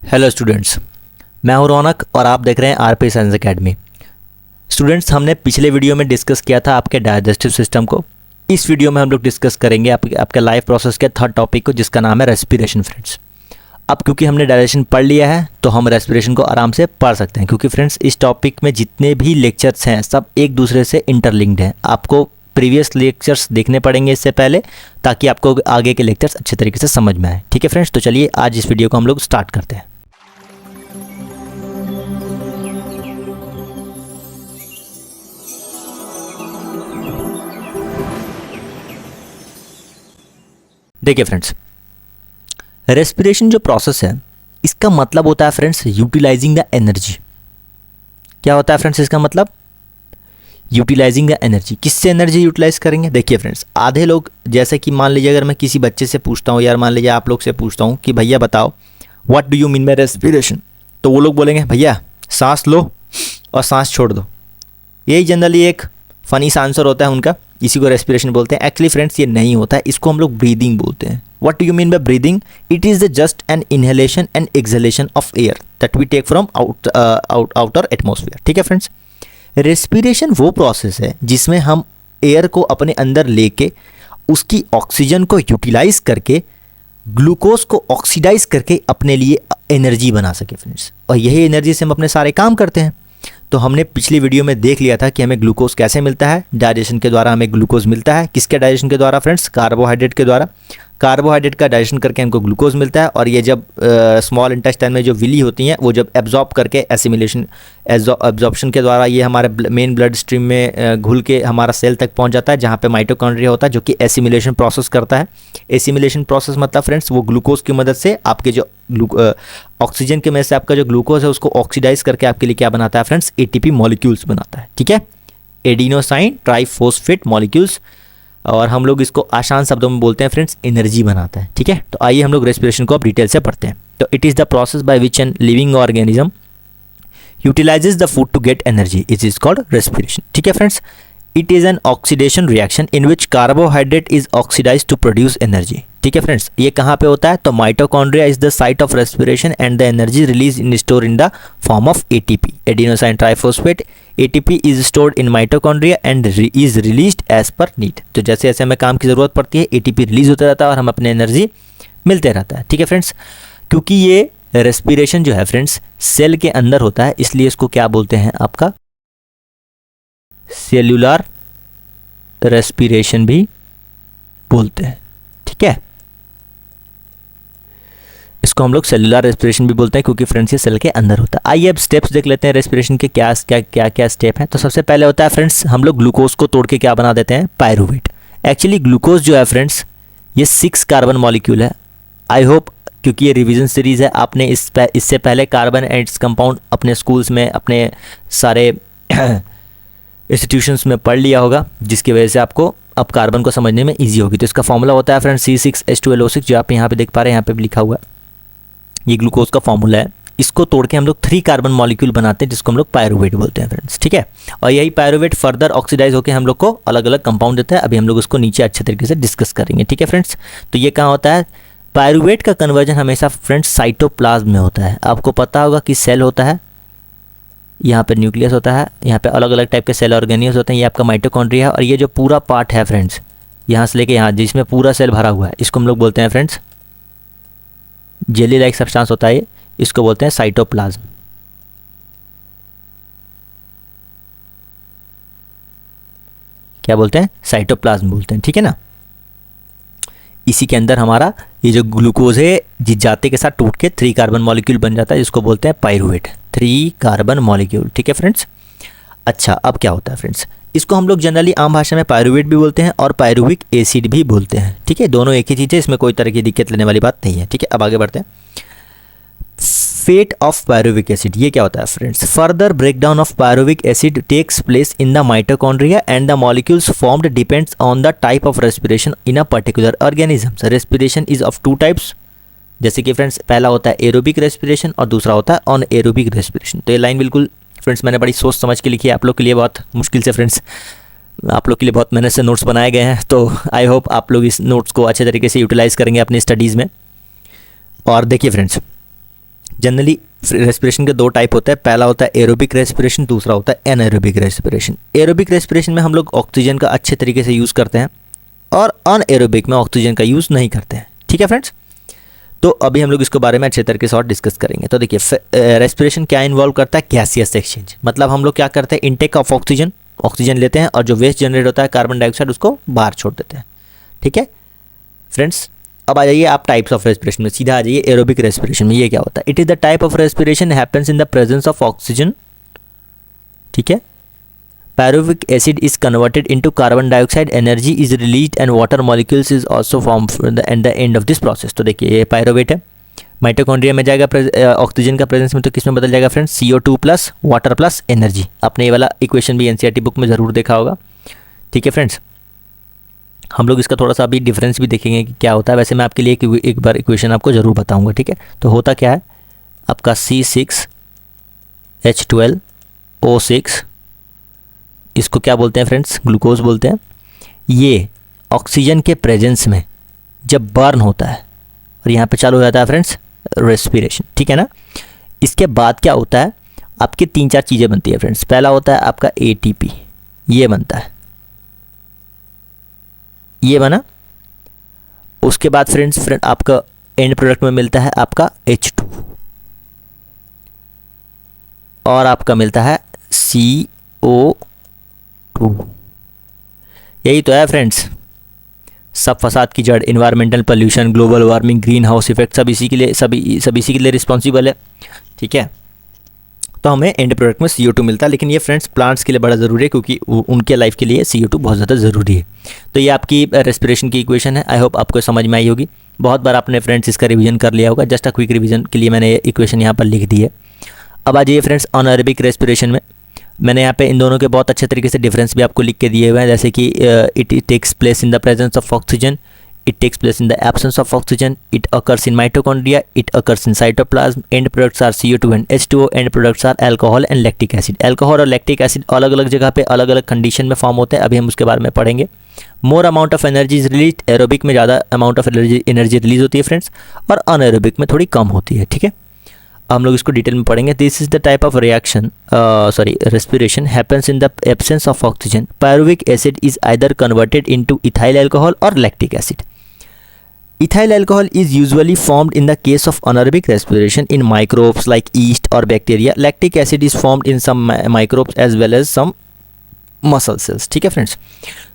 Hello students, मैं हूं रौनक और आप देख रहे हैं आरपी साइंस एकेडमी। स्टूडेंट्स, हमने पिछले वीडियो में डिस्कस किया था आपके डाइजेस्टिव सिस्टम को। इस वीडियो में हम लोग डिस्कस करेंगे आपके लाइफ प्रोसेस के थर्ड टॉपिक को, जिसका नाम है रेस्पिरेशन फ्रेंड्स। अब क्योंकि हमने डाइजेशन पढ़ लिया है तो हम रेस्पिरेशन को आराम से पढ़ सकते हैं, क्योंकि फ्रेंड्स इस टॉपिक में जितने भी लेक्चर्स हैं सब एक दूसरे से इंटरलिंक्ड हैं। आपको प्रीवियस लेक्चर्स देखने पड़ेंगे इससे पहले, ताकि आपको आगे के लेक्चर्स अच्छे तरीके से समझ में आए। ठीक है फ्रेंड्स, तो चलिए आज इस वीडियो को हम लोग स्टार्ट करते हैं। देखिए फ्रेंड्स, रेस्पिरेशन जो प्रोसेस है इसका मतलब होता है फ्रेंड्स यूटिलाइजिंग द एनर्जी। क्या होता है फ्रेंड्स इसका मतलब? Utilizing the energy. किससे एनर्जी यूटिलाइज करेंगे? देखिए फ्रेंड्स, आधे लोग, जैसे कि मान लीजिए अगर मैं किसी बच्चे से पूछता हूँ, यार मान लीजिए आप लोग से पूछता हूँ कि भैया बताओ what do you mean bye respiration, तो वो लोग बोलेंगे भैया सांस लो और सांस छोड़ दो। यही जनरली एक फनी सा आंसर होता है उनका, इसी को रेस्पिरेशन बोलते हैं। एक्चुअली फ्रेंड्स ये नहीं होता है, इसको हम लोग ब्रीदिंग बोलते हैं। What do you mean by breathing? It is the just an inhalation and exhalation of air that we take from outer atmosphere. ठीक है फ्रेंड्स, रेस्पिरेशन वो प्रोसेस है जिसमें हम एयर को अपने अंदर लेके उसकी ऑक्सीजन को यूटिलाइज करके ग्लूकोज को ऑक्सीडाइज करके अपने लिए एनर्जी बना सके फ्रेंड्स। और यही एनर्जी से हम अपने सारे काम करते हैं। तो हमने पिछली वीडियो में देख लिया था कि हमें ग्लूकोज कैसे मिलता है। डाइजेशन के द्वारा हमें ग्लूकोज मिलता है। किसके डाइजेशन के द्वारा फ्रेंड्स? कार्बोहाइड्रेट के द्वारा। कार्बोहाइड्रेट का डाइजेशन करके हमको ग्लूकोज मिलता है, और ये जब स्मॉल इंटेस्टाइन में जो विली होती हैं वो जब एब्जॉर्ब करके एब्जॉर्प्शन के द्वारा ये हमारे मेन ब्लड स्ट्रीम में घुल के हमारा सेल तक पहुंच जाता है, जहाँ पे माइटोकॉन्ड्रिया होता है जो कि एसिमिलेशन प्रोसेस करता है। एसिमिलेशन प्रोसेस मतलब फ्रेंड्स वो ग्लूकोज की मदद से आपके जो ऑक्सीजन के में से आपका जो ग्लूकोज है उसको ऑक्सीडाइज करके आपके लिए क्या बनाता है फ्रेंड्स? एटीपी मॉलिक्यूल्स बनाता है। ठीक है, एडिनोसाइन ट्राइफॉस्फेट मॉलिक्यूल्स, और हम लोग इसको आसान शब्दों में बोलते हैं फ्रेंड्स एनर्जी बनाता है। ठीक है, तो आइए हम लोग रेस्पिरेशन को अब डिटेल से पढ़ते हैं। तो it is the process by which an living organism utilizes the food to get energy, it is called respiration. ठीक है friends, it is an oxidation reaction in which carbohydrate is oxidize to produce energy. ठीक है friends, ये कहाँ पे होता है? तो mitochondria is the site of respiration and the energy release in store in the form of ATP, adenosine triphosphate. ATP is stored in mitochondria and is released as per need. तो जैसे जैसे हमें काम की ज़रूरत पड़ती है एटीपी रिलीज होता रहता है और हम अपने एनर्जी मिलते रहता है। ठीक है फ्रेंड्स, क्योंकि ये रेस्पिरेशन जो है फ्रेंड्स सेल के अंदर होता है, इसलिए इसको क्या बोलते हैं? आपका सेल्यूलर रेस्पिरेशन भी बोलते हैं। ठीक है, इसको हम लोग सेलुलर रेस्पिरेशन भी बोलते हैं क्योंकि फ्रेंड्स ये सेल के अंदर होता है। आइए अब स्टेप्स देख लेते हैं रेस्पिरेशन के, क्या क्या क्या स्टेप है। तो सबसे पहले होता है फ्रेंड्स हम लोग ग्लूकोज को तोड़ के क्या बना देते हैं? पायरूवेट। एक्चुअली ग्लूकोज जो है फ्रेंड्स ये 6 कार्बन मॉलिक्यूल है। आई होप, क्योंकि ये रिवीजन सीरीज़ है, आपने इससे पहले कार्बन एंड इट्स कंपाउंड अपने स्कूल्स में अपने सारे इंस्टीट्यूशंस में पढ़ लिया होगा, जिसकी वजह से आपको अब कार्बन को समझने में ईजी होगी। तो इसका फॉर्मूला होता है फ्रेंड्स C6H12O6, जो आप यहाँ पे देख पा रहे हैं, यहाँ पे भी लिखा हुआ है। ये ग्लूकोज का फॉर्मूला है। इसको तोड़ के हम लोग 3 कार्बन मॉलिक्यूल बनाते हैं, जिसको हम लोग पायरूवेट बोलते हैं फ्रेंड्स। ठीक है, और यही पायरूवेट फर्दर ऑक्सीडाइज होकर हम लोग को अलग अलग कंपाउंड देता है। अभी हम लोग उसको नीचे अच्छे तरीके से डिस्कस करेंगे। ठीक है फ्रेंड्स, तो ये कहाँ होता है? पायरूवेट का कन्वर्जन हमेशा फ्रेंड्स साइटोप्लाज्म में होता है। आपको पता होगा कि सेल होता है, यहाँ पे न्यूक्लियस होता है, यहाँ पे अलग अलग टाइप के सेल ऑर्गेनियल्स होते हैं, ये आपका माइटोकॉन्ड्रिया है, और ये जो पूरा पार्ट है फ्रेंड्स यहाँ से लेके यहाँ जिसमें पूरा सेल भरा हुआ है, इसको हम लोग बोलते हैं फ्रेंड्स जेली लाइक सब्सटेंस होता है ये, इसको बोलते हैं साइटोप्लाज्म। क्या बोलते हैं? साइटोप्लाज्म बोलते हैं। ठीक है ना, इसी के अंदर हमारा ये जो ग्लूकोज है जिस जाते के साथ टूट के 3 कार्बन मॉलिक्यूल बन जाता है, जिसको बोलते हैं पायरूवेट, 3 कार्बन मॉलिक्यूल। ठीक है फ्रेंड्स, अच्छा अब क्या होता है फ्रेंड्स? इसको हम लोग जनरली आम भाषा में पायरूवेट भी बोलते हैं और पायरूविक एसिड भी बोलते हैं। ठीक है, दोनों एक ही चीज़ है, इसमें कोई तरह की दिक्कत लेने वाली बात नहीं है। ठीक है, अब आगे बढ़ते हैं। फेट ऑफ पायरूविक एसिड, ये क्या होता है friends? Further breakdown of pyruvic acid takes place in the mitochondria and the molecules formed depends on the type of respiration in a particular organism. Respiration is of 2 types, जैसे कि friends पहला होता है aerobic respiration और दूसरा होता है on aerobic respiration. तो ये लाइन बिल्कुल फ्रेंड्स मैंने बड़ी सोच समझ के लिखी है आप लोग के लिए, बहुत मुश्किल से फ्रेंड्स आप लोग के लिए बहुत मेहनत से नोट्स बनाए गए हैं। तो आई होप आप लोग इस नोट्स को अच्छे तरीके से यूटिलाइज़ करेंगे अपनी स्टडीज़ में। और देखिए फ्रेंड्स, जनरली रेस्पिरेशन के दो टाइप होते हैं, पहला होता है एरोबिक रेस्पिरेशन, दूसरा होता है एनाएरोबिक रेस्पिरेशन। एरोबिक रेस्पिरेशन में हम लोग ऑक्सीजन का अच्छे तरीके से यूज़ करते हैं और अनएरोबिक में ऑक्सीजन का यूज़ नहीं करते हैं। ठीक है फ्रेंड्स, तो अभी हम लोग इसके बारे में अच्छे तरीके से और डिस्कस करेंगे। तो देखिए रेस्पिरेशन क्या इन्वॉल्व करता है, गैसियस एक्सचेंज, मतलब हम लोग क्या करते हैं, इनटेक ऑफ ऑक्सीजन लेते हैं और जो वेस्ट जनरेट होता है कार्बन डाइऑक्साइड उसको बाहर छोड़ देते हैं। ठीक है फ्रेंड्स, अब आ जाइए आप टाइप्स ऑफ रेस्पिरेशन में, सीधा आ जाइए एरोबिक रेस्पिरेशन में। ये क्या होता है, it is the type of respiration happens in the presence of oxygen. ठीक है, pyruvic acid is converted into carbon dioxide, energy is released and water molecules is also formed at the end of this process। तो देखिए ये pyruvate है, mitochondria में जाएगा oxygen का presence में, तो किस में बदल जाएगा friends, CO2 plus water plus energy. आपने ये वाला इक्वेशन भी NCERT बुक में ज़रूर देखा होगा। ठीक है फ्रेंड्स, हम लोग इसका थोड़ा सा अभी डिफरेंस भी देखेंगे कि क्या होता है। वैसे मैं आपके लिए एक बार इक्वेशन आपको ज़रूर बताऊँगा। ठीक है, तो होता क्या है, आपका C6H12O6, इसको क्या बोलते हैं फ्रेंड्स, ग्लूकोज बोलते हैं। ये ऑक्सीजन के प्रेजेंस में जब बर्न होता है और यहाँ पे चालू हो जाता है फ्रेंड्स रेस्पिरेशन। ठीक है ना, इसके बाद क्या होता है, आपकी 3-4 चीज़ें बनती है फ्रेंड्स। पहला होता है आपका ATP, ये बनता है, ये बना। उसके बाद फ्रेंड्स आपका एंड प्रोडक्ट में मिलता है आपका H2 और आपका मिलता है CO2। यही तो है फ्रेंड्स सब फसाद की जड़, environmental pollution, global warming, green house effect, सब इसी के लिए सब इसी के लिए रिस्पॉन्सिबल है। ठीक है, तो हमें एंड प्रोडक्ट में CO2 मिलता है, लेकिन ये फ्रेंड्स प्लांट्स के लिए बड़ा ज़रूरी है क्योंकि उनके लाइफ के लिए CO2 बहुत ज़्यादा ज़रूरी है। तो ये आपकी रेस्पिरेशन की इक्वेशन है। आई होप आपको समझ में आई होगी। बहुत बार आपने फ्रेंड्स इसका रिवीजन कर लिया होगा, जस्ट अ क्विक रिवीजन के लिए मैंने ये इक्वेशन यहाँ पर लिख दी है। अब आ जाइए फ्रेंड्स अनएरोबिक रेस्पिरेशन में। मैंने यहाँ पे इन दोनों के बहुत अच्छे तरीके से डिफरेंस भी आपको लिख के दिए हुए हैं, जैसे कि it takes place in the presence of oxygen, it takes place in the absence of oxygen, it occurs in mitochondria, it occurs in cytoplasm, end products are CO2 and H2O, end products are alcohol and lactic acid। Alcohol और lactic acid अलग अलग जगह पे अलग अलग condition में form होते हैं, अभी हम उसके बारे में पढ़ेंगे। More amount of energy is release, aerobic में ज़्यादा अमाउंट ऑफ एनर्जी रिलीज होती है फ्रेंड्स, और अनएरोबिक में थोड़ी कम होती है। ठीक है, हम लोग इसको डिटेल में पढ़ेंगे। This is the type of respiration happens in the absence of oxygen. Pyruvic acid is either converted into ethyl alcohol और lactic acid. Ethyl alcohol is usually formed in the case of anaerobic respiration in microbes like yeast or bacteria. Lactic acid is formed in some microbes as well as some muscle cells। ठीक है friends,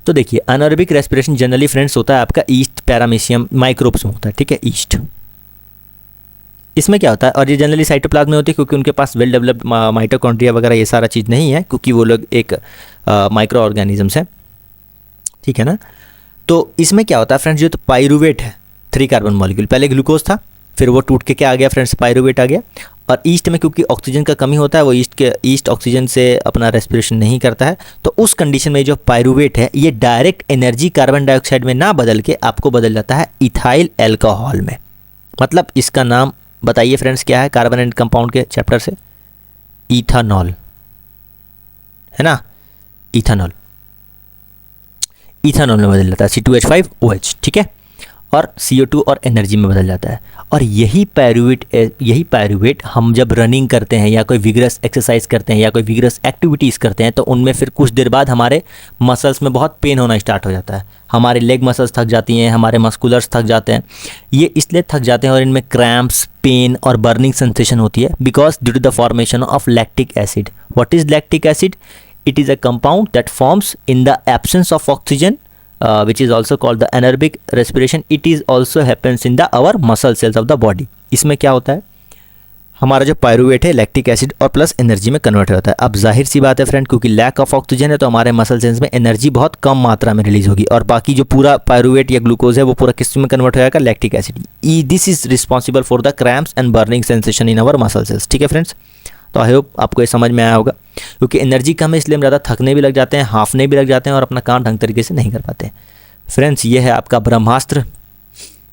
तो देखिए anaerobic respiration generally friends होता है आपका east paramecium microbes में होता है। ठीक है, ईस्ट इसमें क्या होता है, और ये जनरली साइटोप्लाज्म में होती है क्योंकि उनके पास वेल डेवलप्ड माइटोकॉन्ड्रिया वगैरह ये सारा चीज़ नहीं है, क्योंकि वो लोग एक माइक्रो ऑर्गेनिजम्स हैं। ठीक है ना, तो इसमें क्या होता है फ्रेंड्स, जो तो पायरुवेट है 3 कार्बन मॉलिक्यूल, पहले ग्लूकोज था, फिर वो टूट के क्या आ गया फ्रेंड्स, पायरुवेट आ गया। और ईस्ट में क्योंकि ऑक्सीजन का कमी होता है, वो ईस्ट ऑक्सीजन से अपना रेस्पिरेशन नहीं करता है, तो उस कंडीशन में जो पायरुवेट है ये डायरेक्ट एनर्जी कार्बन डाइऑक्साइड में ना बदल के आपको बदल जाता है इथाइल अल्कोहल में। मतलब इसका नाम बताइए फ्रेंड्स क्या है, कार्बन एंड कंपाउंड के चैप्टर से, इथानॉल है ना, इथानॉल में बदल जाता है C2H5OH। ठीक है, और CO2 और एनर्जी में बदल जाता है। और यही पायरुवेट हम जब रनिंग करते हैं या कोई विगरस एक्सरसाइज करते हैं या कोई विगरस एक्टिविटीज़ करते हैं, तो उनमें फिर कुछ देर बाद हमारे मसल्स में बहुत पेन होना स्टार्ट हो जाता है। हमारे लेग मसल्स थक जाती हैं, हमारे मस्कुलर्स थक जाते हैं। ये इसलिए थक जाते हैं और इनमें क्रैम्प्स, पेन और बर्निंग सेंसेशन होती है, because due to the formation of lactic acid. What is lactic acid? It is a compound that forms in the absence of oxygen, which is also called the anaerobic respiration. It is also happens in the our muscle cells of the body। इसमें क्या होता है, हमारा जो pyruvate है lactic acid और plus energy में convert होता है। अब जाहिर सी बात है फ्रेंड, क्योंकि लैक ऑफ ऑक्सीजन है तो हमारे मसल सेल्स में एनर्जी बहुत कम मात्रा में रिलीज होगी, और बाकी जो पूरा पायरुवेट या ग्लूकोज है वो पूरा किस में कन्वर्ट हो जाएगा, lactic acid. This is responsible for the cramps and burning sensation in our muscle cells. ठीक है फ्रेंड्स, तो आई होप आपको ये समझ में आया होगा। क्योंकि एनर्जी कम है इसलिए हम ज़्यादा थकने भी लग जाते हैं, हाफने भी लग जाते हैं और अपना काम ढंग तरीके से नहीं कर पाते। फ्रेंड्स ये है आपका ब्रह्मास्त्र।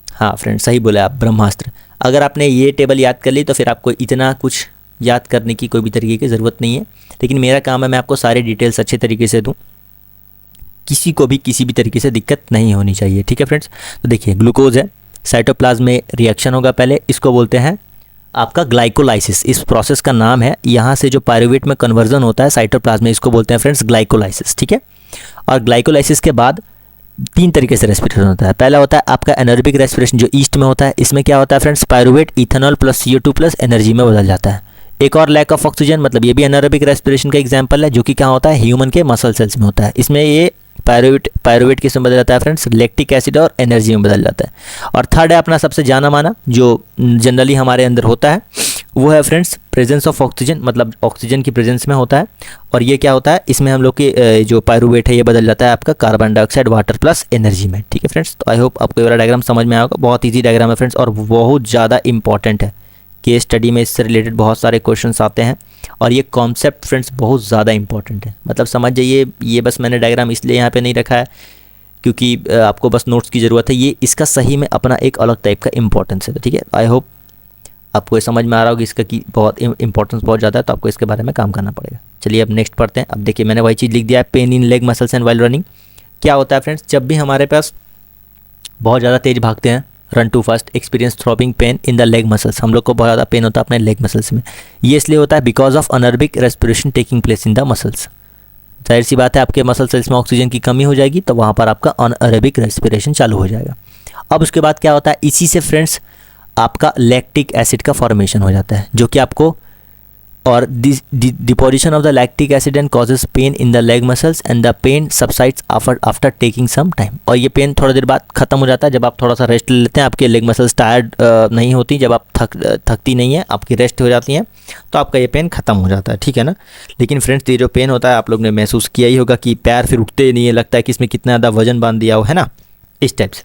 हाँ फ्रेंड्स सही बोले आप, ब्रह्मास्त्र। अगर आपने ये टेबल याद कर ली तो फिर आपको इतना कुछ याद करने की कोई भी तरीके की ज़रूरत नहीं है, लेकिन मेरा काम है मैं आपको सारे डिटेल्स अच्छे तरीके से दूँ, किसी को भी किसी भी तरीके से दिक्कत नहीं होनी चाहिए। ठीक है फ्रेंड्स, तो देखिए ग्लूकोज है, साइटोप्लाज्म में रिएक्शन होगा पहले, इसको बोलते हैं आपका ग्लाइकोलाइसिस, इस प्रोसेस का नाम है। यहाँ से जो पायरुवेट में कन्वर्जन होता है साइटोप्लाज्म में, इसको बोलते हैं फ्रेंड्स ग्लाइकोलाइसिस, ठीक है। और ग्लाइकोलाइसिस के बाद 3 तरीके से रेस्पिरेशन होता है। पहला होता है आपका एनारोबिक रेस्पिरेशन जो ईस्ट में होता है। इसमें क्या होता है friends, pyruvate ethanol plus CO2 plus energy में बदल जाता है। एक और लैक ऑफ ऑक्सीजन, मतलब ये भी एनारोबिक रेस्पिरेशन का एग्जांपल है, जो कि क्या होता है ह्यूमन के मसल सेल्स में होता है। इसमें ये पायरुवेट किस में बदल जाता है फ्रेंड्स, लैक्टिक एसिड और एनर्जी में बदल जाता है। और थर्ड है अपना सबसे जाना माना जो जनरली हमारे अंदर होता है, वो है फ्रेंड्स प्रेजेंस ऑफ ऑक्सीजन, मतलब ऑक्सीजन की प्रेजेंस में होता है। और ये क्या होता है, इसमें हम लोग के जो पायरुवेट है ये बदल जाता है आपका carbon dioxide water plus energy में, ठीक है फ्रेंड्स। तो आई होप आपको ये वाला डायग्राम समझ में आया होगा। बहुत ईजी डायग्राम है फ्रेंड्स और बहुत ज़्यादा इंपॉर्टेंट है। केस स्टडी में इससे रिलेटेड बहुत सारे क्वेश्चंस आते हैं और ये कॉन्सेप्ट फ्रेंड्स बहुत ज़्यादा इंपॉर्टेंट है। मतलब समझ जाइए, ये बस मैंने डायग्राम इसलिए यहाँ पे नहीं रखा है क्योंकि आपको बस नोट्स की ज़रूरत है, ये इसका सही में अपना एक अलग टाइप का इंपॉर्टेंस है, ठीक है। आई होप आपको ये समझ में आ रहा होगा इसका कि बहुत इंपॉर्टेंस बहुत ज़्यादा है, तो आपको इसके बारे में काम करना पड़ेगा। चलिए अब नेक्स्ट पढ़ते हैं। अब देखिए मैंने वही चीज़ लिख दिया है, pain in leg muscles and while running. क्या होता है फ्रेंड्स, जब भी हमारे पास बहुत ज़्यादा तेज़ भागते हैं, run too fast, experience throbbing pain in the leg muscles, हम लोग को बहुत ज़्यादा पेन होता है अपने लेग मसल्स में। ये इसलिए होता है because of anaerobic respiration taking place in the muscles. जाहिर सी बात है आपके मसल सेल्स में ऑक्सीजन की कमी हो जाएगी तो वहाँ पर आपका अनअरेबिक रेस्पिरेशन चालू हो जाएगा। अब उसके बाद क्या होता है, इसी से फ्रेंड्स आपका लैक्टिक एसिड का फॉर्मेशन हो जाता है, जो कि आपको और deposition of the lactic acid and causes pain in the leg muscles and the pain subsides after taking some time. और ये पेन थोड़ी देर बाद खत्म हो जाता है जब आप थोड़ा सा रेस्ट ले लेते हैं। आपके लेग मसल्स टायर्ड नहीं होती, जब आप थकती नहीं है, आपकी रेस्ट हो जाती हैं, तो आपका ये पेन खत्म हो जाता है, ठीक है ना। लेकिन फ्रेंड्स ये जो पेन होता है आप लोग ने महसूस किया ही होगा कि पैर फिर उठते नहीं है, लगता है कि इसमें कितना ज़्यादा वजन बांध दिया हो, है ना, इस टाइप से।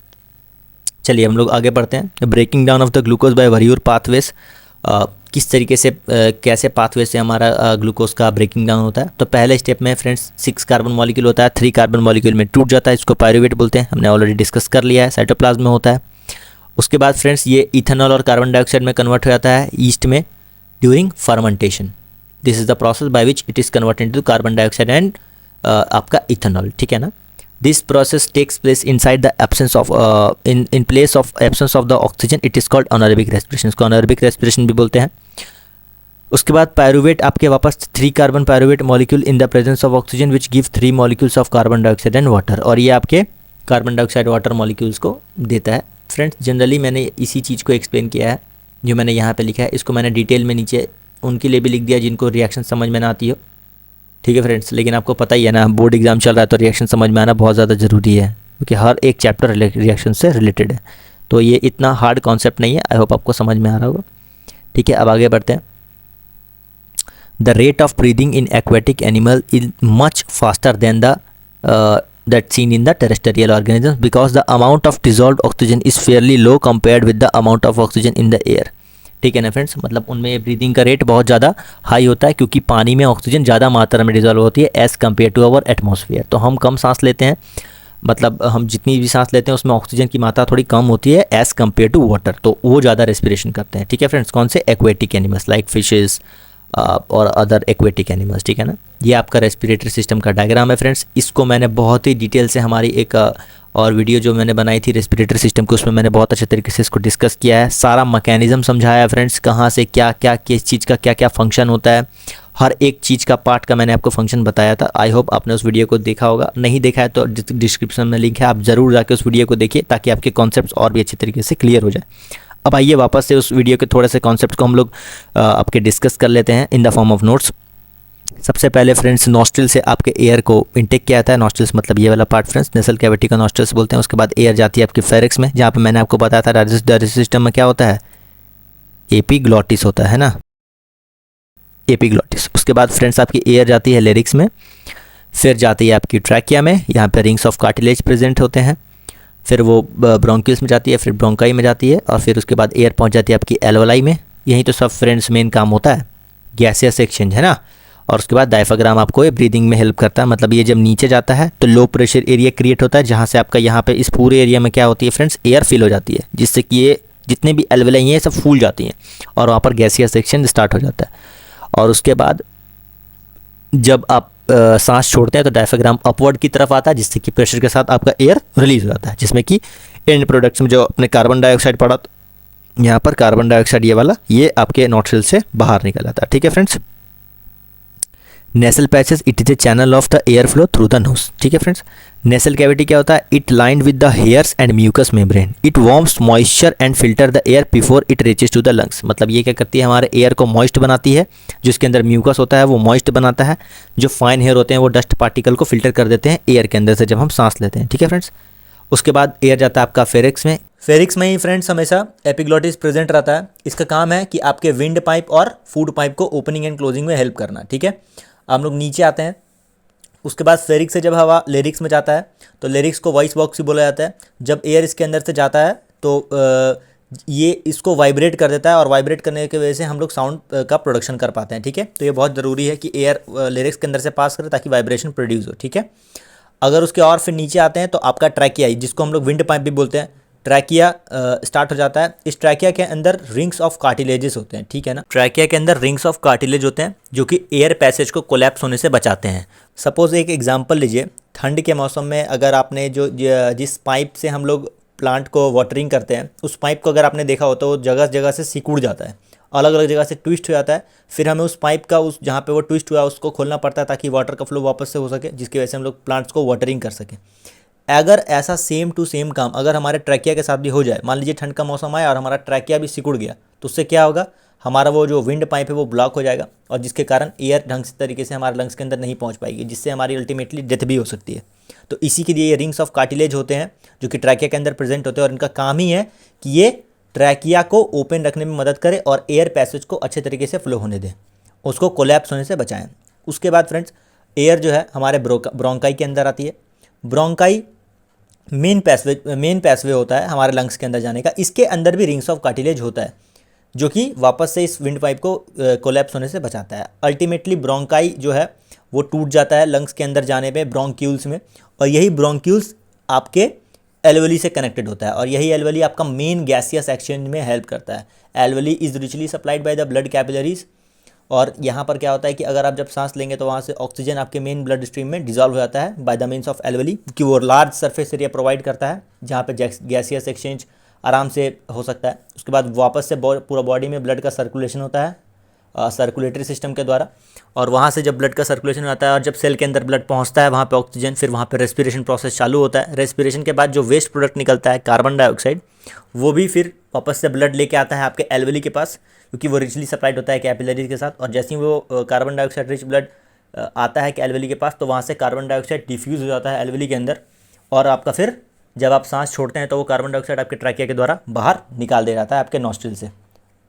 चलिए हम लोग आगे बढ़ते हैं। Breaking down of the glucose by various pathways, किस तरीके से कैसे पाथवे से हमारा ग्लूकोज का ब्रेकिंग डाउन होता है। तो पहले स्टेप में फ्रेंड्स 6 कार्बन मॉलिक्यूल होता है, 3 कार्बन मॉलिक्यूल में टूट जाता है, इसको पायरुवेट बोलते हैं, हमने ऑलरेडी डिस्कस कर लिया है, साइटोप्लाज्म में होता है। उसके बाद फ्रेंड्स ये इथेनॉल और कार्बन डाइऑक्साइड में कन्वर्ट हो जाता है ईस्ट में during fermentation. This is the process by which it is converted to carbon dioxide and आपका इथेनॉल, ठीक है ना। This process takes place inside the absence of in place of absence of the oxygen. It is called anaerobic respiration. इसको anaerobic respiration भी बोलते हैं। उसके बाद पायरुवेट आपके वापस 3 carbon pyruvate molecule in the presence of oxygen which give 3 molecules of carbon dioxide and water, और ये आपके कार्बन डाइऑक्साइड वाटर मॉलिक्यूल्स को देता है। फ्रेंड्स जनरली मैंने इसी चीज़ को एक्सप्लेन किया है जो मैंने यहाँ पे लिखा है, इसको मैंने डिटेल में नीचे उनके लिए भी लिख दिया जिनको रिएक्शन समझ में ना आती हो, ठीक है फ्रेंड्स। लेकिन आपको पता ही है ना, बोर्ड एग्जाम चल रहा है तो रिएक्शन समझ में आना बहुत ज़्यादा ज़रूरी है क्योंकि हर एक चैप्टर रिएक्शन से रिलेटेड है। तो ये इतना हार्ड कॉन्सेप्ट नहीं है, आई होप आपको समझ में आ रहा होगा, ठीक है। अब आगे बढ़ते हैं। The rate of breathing in aquatic animal is much faster than the that seen in the terrestrial organism because the amount of dissolved oxygen is fairly low compared with the amount of oxygen in the air, ठीक है ना friends. मतलब उनमें breathing का rate बहुत ज़्यादा high होता है क्योंकि पानी में ऑक्सीजन ज़्यादा मात्रा में डिजॉल्व होती है as compare to our atmosphere. तो हम कम सांस लेते हैं, मतलब हम जितनी भी सांस लेते हैं उसमें ऑक्सीजन की मात्रा थोड़ी कम होती है एज़ कम्पेयर टू वाटर, तो वो ज़्यादा रेस्पिरेशन करते हैं, ठीक है फ्रेंड्स। कौन से, एक्वेटिक एनिमल्स लाइक फिशेज़ और अदर एक्वेटिक एनिमल्स, ठीक है ना। ये आपका रेस्पिरेटरी सिस्टम का डायग्राम है फ्रेंड्स। इसको मैंने बहुत ही डिटेल से हमारी एक और वीडियो जो मैंने बनाई थी रेस्पिरेटरी सिस्टम को, उसमें मैंने बहुत अच्छे तरीके से इसको डिस्कस किया है, सारा मैकेनिज्म समझाया है फ्रेंड्स, कहाँ से क्या क्या किस चीज़ का क्या क्या फंक्शन होता है, हर एक चीज़ का पार्ट का मैंने आपको फंक्शन बताया था। आई होप आपने उस वीडियो को देखा होगा, नहीं देखा है तो डिस्क्रिप्शन में लिंक है, आप ज़रूर जाके उस वीडियो को देखिए ताकि आपके कॉन्सेप्ट्स और भी अच्छे तरीके से क्लियर हो जाए। अब आइए वापस से उस वीडियो के थोड़े से कॉन्सेप्ट को हम लोग आपके डिस्कस कर लेते हैं इन द फॉर्म ऑफ नोट्स। सबसे पहले फ्रेंड्स नॉस्ट्रिल से आपके एयर को इंटेक किया जाता है, नॉस्ट्रिल्स मतलब ये वाला पार्ट फ्रेंड्स, नेसल कैविटी का नॉस्ट्रिल्स बोलते हैं। उसके बाद एयर जाती है आपके फेरिक्स में, जहाँ पे मैंने आपको बताया था डाइजेस्टिव सिस्टम में क्या होता है, एपिग्लॉटिस होता है ना, एपिग्लॉटिस। उसके बाद फ्रेंड्स आपकी एयर जाती है लेरिक्स में, फिर जाती है आपकी ट्रैकिया में, यहाँ पे रिंग्स ऑफ कार्टिलेज प्रेजेंट होते हैं, फिर वो ब्रोंकियल्स में जाती है, फिर ब्रोंकाई में जाती है, और फिर उसके बाद एयर पहुँच जाती है आपकी एल्वोलाई में। यही तो सब फ्रेंड्स मेन काम होता है, गैसियस एक्सचेंज, है ना। और उसके बाद डायफ्राम आपको ये ब्रीदिंग में हेल्प करता है, मतलब ये जब नीचे जाता है तो लो प्रेशर एरिया क्रिएट होता है, जहाँ से आपका यहाँ पे इस पूरे एरिया में क्या होती है फ्रेंड्स, एयर फिल हो जाती है, जिससे कि ये जितने भी एल्वेलाई हैं ये सब फूल जाती हैं और वहाँ पर गैसियस सेक्शन स्टार्ट हो जाता है। और उसके बाद जब आप सांस छोड़ते हैं तो डायफ्राम अपवर्ड की तरफ आता है, जिससे कि प्रेशर के साथ आपका एयर रिलीज हो जाता है, जिसमें कि एंड प्रोडक्ट्स में जो अपने कार्बन डाइऑक्साइड पड़ा यहाँ पर कार्बन डाइऑक्साइड ये वाला ये आपके नोस्ट्रिल से बाहर निकल आता है। ठीक है friends. Nasal passages it is a channel of the air flow through the nose. ठीक है फ्रेंड्स। नेसल कैविटी क्या होता है? It lined with the hairs and mucus membrane. It warms moisture and filter the air before it reaches to the lungs. मतलब ये क्या करती है? हमारे एयर को मॉइस्ट बनाती है, जिसके अंदर म्यूकस होता है वो मॉइस्ट बनाता है, जो फाइन हेयर होते हैं वो डस्ट पार्टिकल को फिल्टर कर देते हैं एयर के अंदर से जब हम सांस लेते हैं। ठीक है फ्रेंड्स। उसके बाद एयर जाता है आपका फेरिक्स में। फेरिक्स में ही फ्रेंड्स हमेशा एपिग्लॉटिस प्रेजेंट रहता है। इसका काम है कि आपके विंड पाइप और फूड पाइप को ओपनिंग एंड क्लोजिंग में हेल्प करना। ठीक है। हम लोग नीचे आते हैं। उसके बाद फेरिक्स से जब हवा लेरिक्स में जाता है तो लेरिक्स को वॉइस बॉक्स भी बोला जाता है। जब एयर इसके अंदर से जाता है तो ये इसको वाइब्रेट कर देता है और वाइब्रेट करने की वजह से हम लोग साउंड का प्रोडक्शन कर पाते हैं। ठीक है। तो ये बहुत ज़रूरी है कि एयर लेरिक्स के अंदर से पास करे ताकि वाइब्रेशन प्रोड्यूस हो। ठीक है। अगर उसके और फिर नीचे आते हैं तो आपका ट्रैकिया, जिसको हम लोग विंड पाइप भी बोलते हैं, ट्रैकिया स्टार्ट हो जाता है। इस ट्रैकिया के अंदर रिंग्स ऑफ कार्टिलेजेस होते हैं। ठीक है ना। ट्रैकिया के अंदर रिंग्स ऑफ कार्टिलेज होते हैं जो कि एयर पैसेज को कोलैप्स होने से बचाते हैं। सपोज एक एग्जांपल लीजिए, ठंड के मौसम में अगर आपने जिस पाइप से हम लोग प्लांट को वाटरिंग करते हैं उस पाइप को अगर आपने देखा हो तो वो जगह जगह से सिकुड़ जाता है, अलग अलग जगह से ट्विस्ट हो जाता है। फिर हमें उस पाइप का उस जहाँ पे वो ट्विस्ट हुआ उसको खोलना पड़ता है ताकि वाटर का फ्लो वापस से हो सके, जिसकी वजह से हम लोग प्लांट्स को वाटरिंग कर सकें। अगर ऐसा सेम टू सेम काम अगर हमारे ट्रैकिया के साथ भी हो जाए, मान लीजिए ठंड का मौसम आया और हमारा ट्रैकिया भी सिकुड़ गया, तो उससे क्या होगा? हमारा वो जो विंड पाइप है वो ब्लॉक हो जाएगा और जिसके कारण एयर ढंग से तरीके से हमारे लंग्स के अंदर नहीं पहुंच पाएगी, जिससे हमारी अल्टीमेटली डेथ भी हो सकती है। तो इसी के लिए ये रिंग्स ऑफ कार्टिलेज होते हैं जो कि ट्रैकिया के अंदर प्रेजेंट होते हैं और इनका काम ही है कि ये ट्रैकिया को ओपन रखने में मदद करे और एयर पैसेज को अच्छे तरीके से फ्लो होने दें, उसको कोलैप्स होने से बचाएं। उसके बाद फ्रेंड्स एयर जो है हमारे ब्रोंकाई के अंदर आती है। ब्रोंकाई मेन पैसवे होता है हमारे लंग्स के अंदर जाने का। इसके अंदर भी रिंग्स ऑफ कार्टिलेज होता है जो कि वापस से इस विंड पाइप को कोलैप्स होने से बचाता है। अल्टीमेटली ब्रोंकाई जो है वो टूट जाता है लंग्स के अंदर जाने पे ब्रोंक्यूल्स में, और यही ब्रोंक्यूल्स आपके एल्वेली से कनेक्टेड होता है और यही एल्वेली आपका मेन गैसियस एक्सचेंज में हेल्प करता है। Alveoli is richly supplied by the blood capillaries, और यहाँ पर क्या होता है कि अगर आप जब सांस लेंगे तो वहाँ से ऑक्सीजन आपके मेन ब्लड स्ट्रीम में डिजॉल्व हो जाता है by the means of alveoli, कि वो लार्ज सरफेस एरिया प्रोवाइड करता है जहाँ पे गैसियस एक्सचेंज आराम से हो सकता है। उसके बाद वापस से पूरा बॉडी में ब्लड का सर्कुलेशन होता है सर्कुलेटरी सिस्टम के द्वारा, और वहाँ से जब ब्लड का सर्कुलेशन आता है और जब सेल के अंदर ब्लड पहुँचता है वहाँ पे ऑक्सीजन, फिर वहाँ पे रेस्पिरेशन प्रोसेस चालू होता है। रेस्पिरेशन के बाद जो वेस्ट प्रोडक्ट निकलता है कार्बन डाइऑक्साइड, वो भी फिर वापस से ब्लड लेके आता है आपके एल्वेली के पास, क्योंकि वो रिचली सप्लाइड होता है कैपिलरीज के साथ। और जैसे ही वो कार्बन डाइऑक्साइड रिच ब्लड आता है कि एल्वेली के पास, तो वहाँ से कार्बन डाइऑक्साइड डिफ्यूज़ हो जाता है एल्वेली के अंदर, और आपका फिर जब आप सांस छोड़ते हैं तो वो कार्बन डाइऑक्साइड आपके ट्रैकिया के द्वारा बाहर निकाल दिया जाता है आपके नॉस्ट्रिल से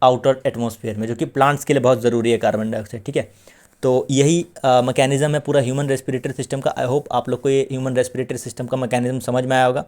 आउटर एटमॉस्फेयर में, जो कि प्लांट्स के लिए बहुत ज़रूरी है कार्बन डाइऑक्साइड। ठीक है। तो यही मैकेनिज्म है पूरा ह्यूमन रेस्पिरेटरी सिस्टम का। आई होप आप लोग को ये ह्यूमन रेस्पिरेटरी सिस्टम का मैकेनिज्म समझ में आया होगा।